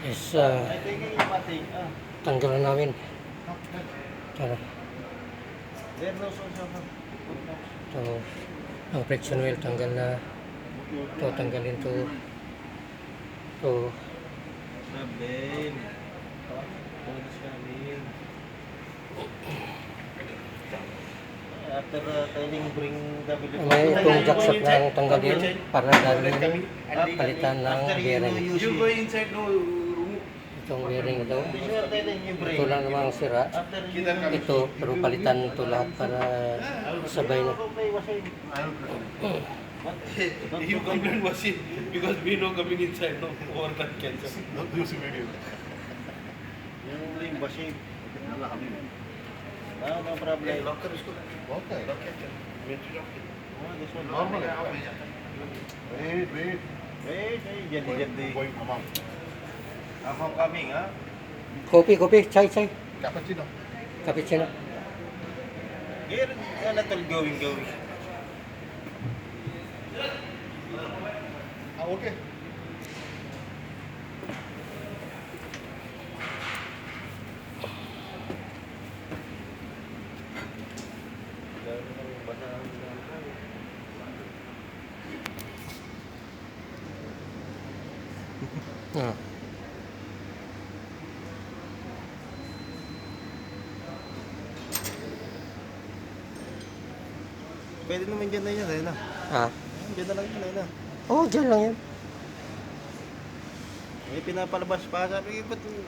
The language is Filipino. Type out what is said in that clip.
is tanggalan namin. Tara. So, ang friction wheel tanggal na. Ito, tanggalin to. To. After telling bring W. May itong jackshot na ang tanggalin para dalhin palitan ng bearing. You go inside, no room. Itong bearing ito. Sure telling you bring. Ito lang namang sira. After Ito, pero palitan ito lahat para sabay na. You complain machine because we know coming inside, no more than cancer. Not using video. yung ring bashing. No problem. Locker is good. Okay. Locker can. This one. Normal. Wait, wait. Jadi. Going amount. Ako coming, ha? Kopi, chai. Cappuccino. Cappuccino. Here, tol going. Okay. Ah. Pwede naman dyan na yan, na. Ah. Dyan na lang yun, na. Oh, dyan lang yan. May pinapalabas pa. Sabi ko, ba't